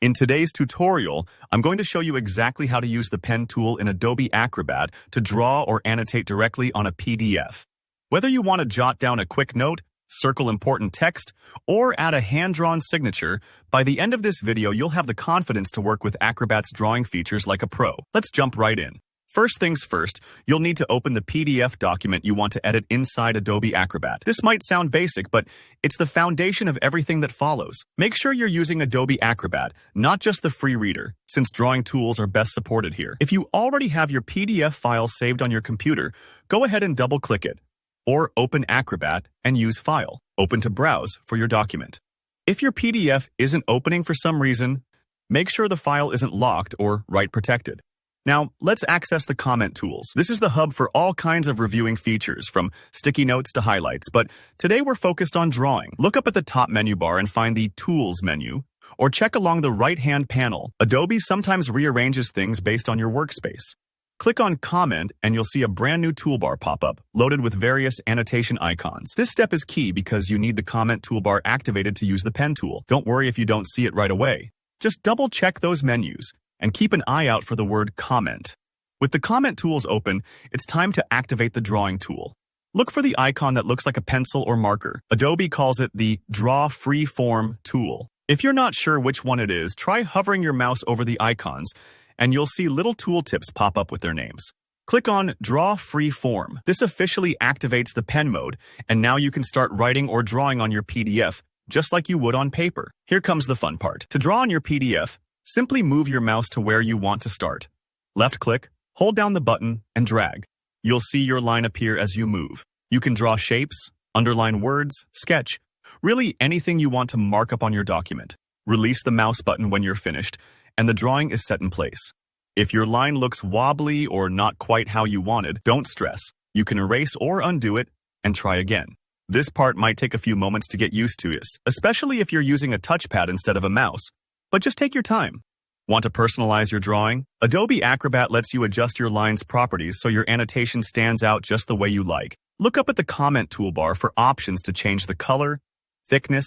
In today's tutorial, I'm going to show you exactly how to use the pen tool in Adobe Acrobat to draw or annotate directly on a PDF. Whether you want to jot down a quick note, circle important text, or add a hand-drawn signature, by the end of this video you'll have the confidence to work with Acrobat's drawing features like a pro. Let's jump right in. First things first, you'll need to open the PDF document you want to edit inside Adobe Acrobat. This might sound basic, but it's the foundation of everything that follows. Make sure you're using Adobe Acrobat, not just the free reader, since drawing tools are best supported here. If you already have your PDF file saved on your computer, go ahead and double-click it, or open Acrobat and use File. Open to Browse for your document. If your PDF isn't opening for some reason, make sure the file isn't locked or write protected. Now, let's access the comment tools. This is the hub for all kinds of reviewing features, from sticky notes to highlights, but today we're focused on drawing. Look up at the top menu bar and find the Tools menu, or check along the right-hand panel. Adobe sometimes rearranges things based on your workspace. Click on Comment and you'll see a brand new toolbar pop up, loaded with various annotation icons. This step is key because you need the comment toolbar activated to use the pen tool. Don't worry if you don't see it right away. Just double-check those menus and keep an eye out for the word Comment. With the comment tools open, it's time to activate the drawing tool. Look for the icon that looks like a pencil or marker. Adobe calls it the Draw Freeform tool. If you're not sure which one it is, try hovering your mouse over the icons, and you'll see little tooltips pop up with their names. Click on Draw Freeform. This officially activates the pen mode, and now you can start writing or drawing on your PDF, just like you would on paper. Here comes the fun part. To draw on your PDF, simply move your mouse to where you want to start. Left-click, hold down the button, and drag. You'll see your line appear as you move. You can draw shapes, underline words, sketch, really anything you want to mark up on your document. Release the mouse button when you're finished, and the drawing is set in place. If your line looks wobbly or not quite how you wanted, don't stress. You can erase or undo it and try again. This part might take a few moments to get used to, especially if you're using a touchpad instead of a mouse. But just take your time. Want to personalize your drawing? Adobe Acrobat lets you adjust your line's properties so your annotation stands out just the way you like. Look up at the comment toolbar for options to change the color, thickness,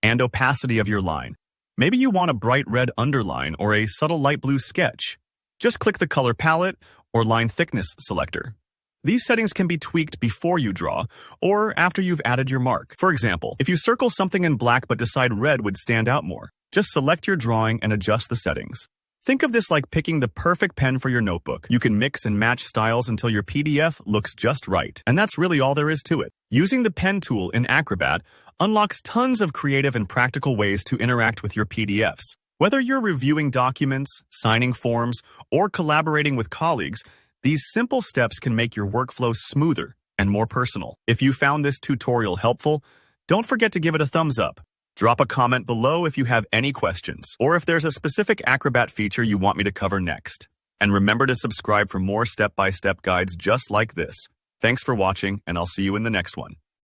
and opacity of your line. Maybe you want a bright red underline or a subtle light blue sketch. Just click the color palette or line thickness selector. These settings can be tweaked before you draw or after you've added your mark. For example, if you circle something in black but decide red would stand out more, just select your drawing and adjust the settings. Think of this like picking the perfect pen for your notebook. You can mix and match styles until your PDF looks just right. And that's really all there is to it. Using the pen tool in Acrobat unlocks tons of creative and practical ways to interact with your PDFs. Whether you're reviewing documents, signing forms, or collaborating with colleagues, these simple steps can make your workflow smoother and more personal. If you found this tutorial helpful, don't forget to give it a thumbs up. Drop a comment below if you have any questions, or if there's a specific Acrobat feature you want me to cover next. And remember to subscribe for more step-by-step guides just like this. Thanks for watching, and I'll see you in the next one.